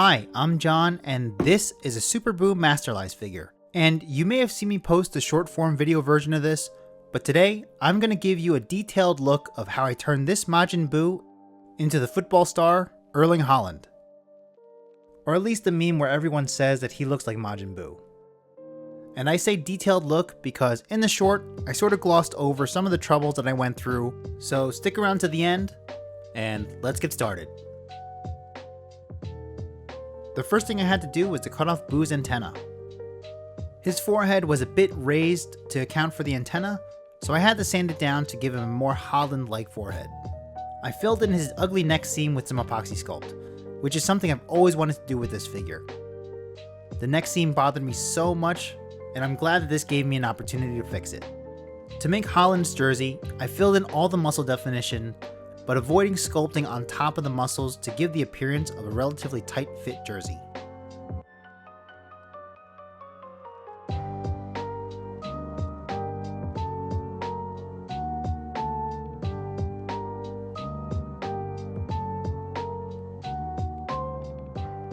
Hi, I'm John, and this is a Super Buu Masterlize figure. And you may have seen me post the short form video version of this, but today I'm going to give you a detailed look of how I turned this Majin Buu into the football star Erling Haaland. Or at least the meme where everyone says that he looks like Majin Buu. And I say detailed look because in the short, I sort of glossed over some of the troubles that I went through, so stick around to the end, and let's get started. The first thing I had to do was to cut off Buu's antenna. His forehead was a bit raised to account for the antenna, so I had to sand it down to give him a more Haaland-like forehead. I filled in his ugly neck seam with some epoxy sculpt, which is something I've always wanted to do with this figure. The neck seam bothered me so much, and I'm glad that this gave me an opportunity to fix it. To make Haaland's jersey, I filled in all the muscle definition, but avoiding sculpting on top of the muscles to give the appearance of a relatively tight fit jersey.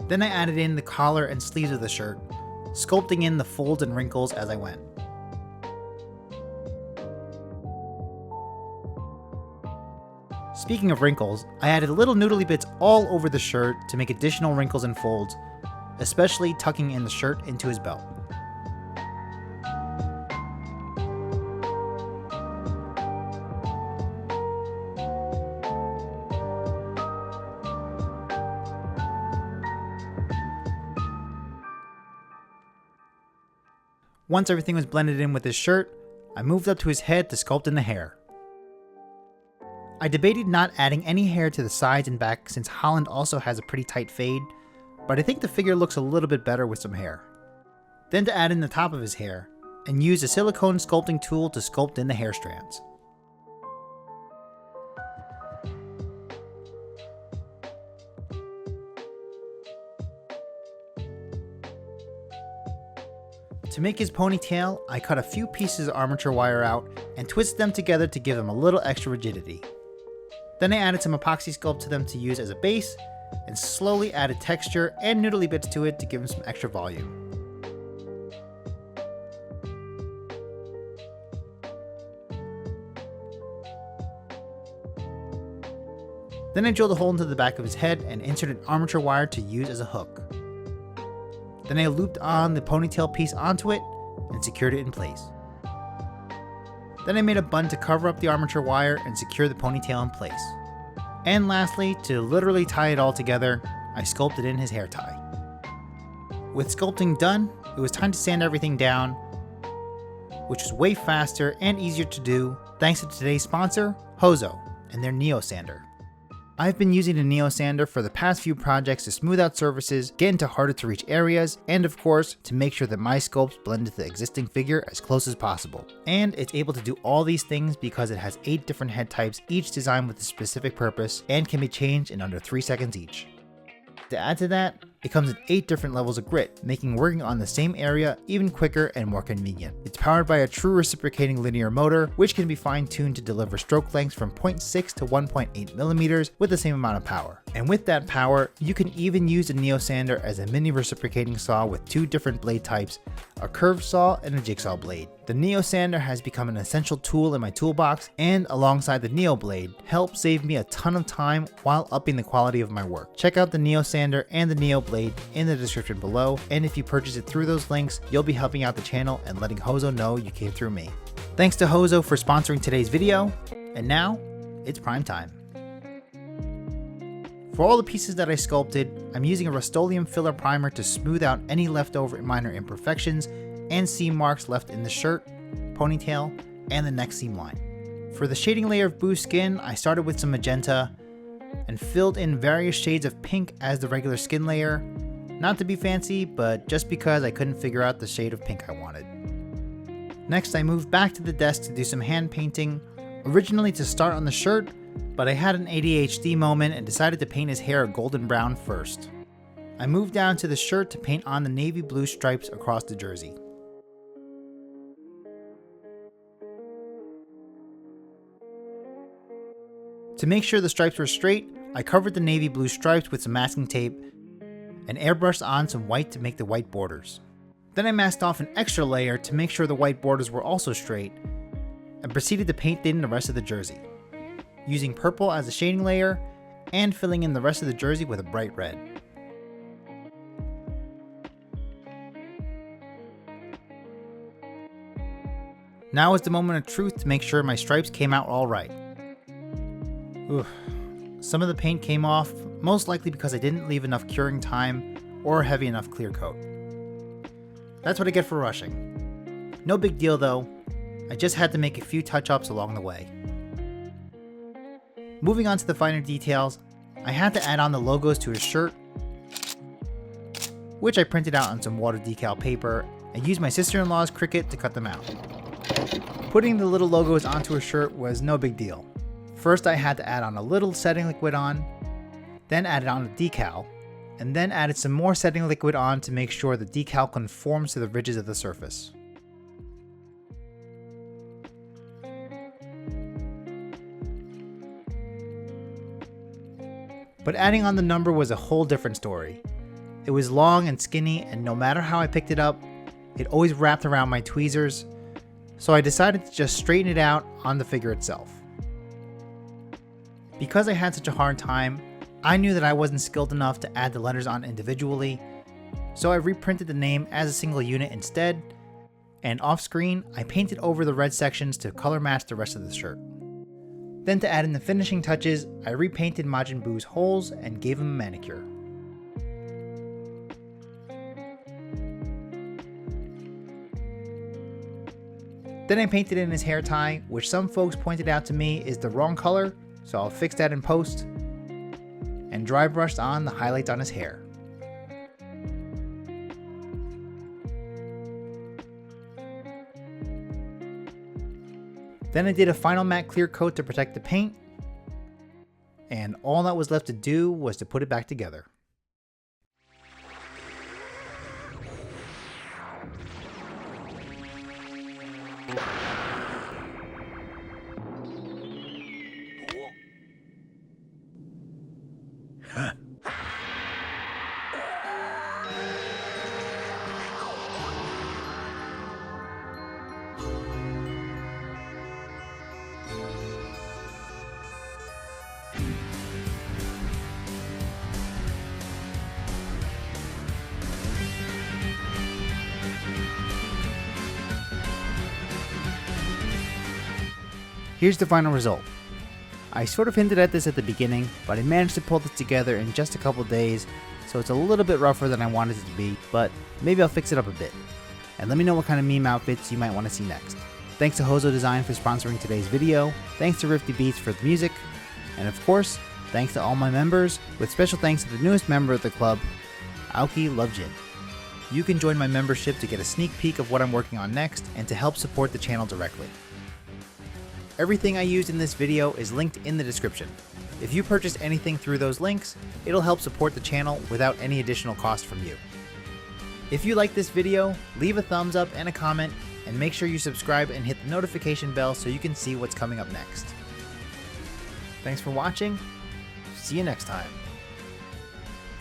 Then I added in the collar and sleeves of the shirt, sculpting in the folds and wrinkles as I went. Speaking of wrinkles, I added little noodly bits all over the shirt to make additional wrinkles and folds, especially tucking in the shirt into his belt. Once everything was blended in with his shirt, I moved up to his head to sculpt in the hair. I debated not adding any hair to the sides and back since Haaland also has a pretty tight fade, but I think the figure looks a little bit better with some hair. Then to add in the top of his hair, and use a silicone sculpting tool to sculpt in the hair strands. To make his ponytail, I cut a few pieces of armature wire out and twisted them together to give them a little extra rigidity. Then I added some epoxy sculpt to them to use as a base, and slowly added texture and noodly bits to it to give him some extra volume. Then I drilled a hole into the back of his head and inserted armature wire to use as a hook. Then I looped on the ponytail piece onto it and secured it in place. Then I made a bun to cover up the armature wire and secure the ponytail in place. And lastly, to literally tie it all together, I sculpted in his hair tie. With sculpting done, it was time to sand everything down, which was way faster and easier to do thanks to today's sponsor, Hozo, and their Neo Sander. I've been using the Neo Sander for the past few projects to smooth out surfaces, get into harder to reach areas, and of course, to make sure that my sculpts blend into the existing figure as close as possible. And it's able to do all these things because it has 8 different head types, each designed with a specific purpose, and can be changed in under 3 seconds each. To add to that, it comes in 8 different levels of grit, making working on the same area even quicker and more convenient. It's powered by a true reciprocating linear motor, which can be fine-tuned to deliver stroke lengths from 0.6 to 1.8 millimeters with the same amount of power. And with that power, you can even use the Neo Sander as a mini reciprocating saw with 2 different blade types, a curved saw and a jigsaw blade. The Neo Sander has become an essential tool in my toolbox, and alongside the Neo blade, helps save me a ton of time while upping the quality of my work. Check out the Neo Sander and the Neo blade in the description below, and if you purchase it through those links, you'll be helping out the channel and letting Hozo know you came through me. Thanks to Hozo for sponsoring today's video, and now, it's prime time. For all the pieces that I sculpted, I'm using a Rust-Oleum filler primer to smooth out any leftover minor imperfections and seam marks left in the shirt, ponytail, and the neck seam line. For the shading layer of Buu's skin, I started with some magenta and filled in various shades of pink as the regular skin layer, not to be fancy, but just because I couldn't figure out the shade of pink I wanted. Next, I moved back to the desk to do some hand painting, originally to start on the shirt, but I had an ADHD moment and decided to paint his hair a golden brown first. I moved down to the shirt to paint on the navy blue stripes across the jersey. To make sure the stripes were straight, I covered the navy blue stripes with some masking tape and airbrushed on some white to make the white borders. Then I masked off an extra layer to make sure the white borders were also straight, and proceeded to paint in the rest of the jersey, using purple as a shading layer and filling in the rest of the jersey with a bright red. Now is the moment of truth to make sure my stripes came out all right. Oof. Some of the paint came off, most likely because I didn't leave enough curing time or a heavy enough clear coat. That's what I get for rushing. No big deal though, I just had to make a few touch-ups along the way. Moving on to the finer details, I had to add on the logos to his shirt, which I printed out on some water decal paper and used my sister-in-law's Cricut to cut them out. Putting the little logos onto a shirt was no big deal. First I had to add on a little setting liquid on, then added on a decal, and then added some more setting liquid on to make sure the decal conforms to the ridges of the surface. But adding on the number was a whole different story. It was long and skinny, and no matter how I picked it up, it always wrapped around my tweezers, so I decided to just straighten it out on the figure itself. Because I had such a hard time, I knew that I wasn't skilled enough to add the letters on individually, so I reprinted the name as a single unit instead, and off screen I painted over the red sections to color match the rest of the shirt. Then to add in the finishing touches, I repainted Majin Buu's holes and gave him a manicure. Then I painted in his hair tie, which some folks pointed out to me is the wrong color, so I'll fix that in post, and dry brushed on the highlights on his hair. Then I did a final matte clear coat to protect the paint, and all that was left to do was to put it back together. Here's the final result. I sort of hinted at this at the beginning, but I managed to pull this together in just a couple days, so it's a little bit rougher than I wanted it to be, but maybe I'll fix it up a bit. And let me know what kind of meme outfits you might want to see next. Thanks to Hozo Design for sponsoring today's video, thanks to Rifty Beats for the music, and of course, thanks to all my members, with special thanks to the newest member of the club, Aoki Lovejin. You can join my membership to get a sneak peek of what I'm working on next, and to help support the channel directly. Everything I used in this video is linked in the description. If you purchase anything through those links, it'll help support the channel without any additional cost from you. If you like this video, leave a thumbs up and a comment, and make sure you subscribe and hit the notification bell so you can see what's coming up next. Thanks for watching. See you next time.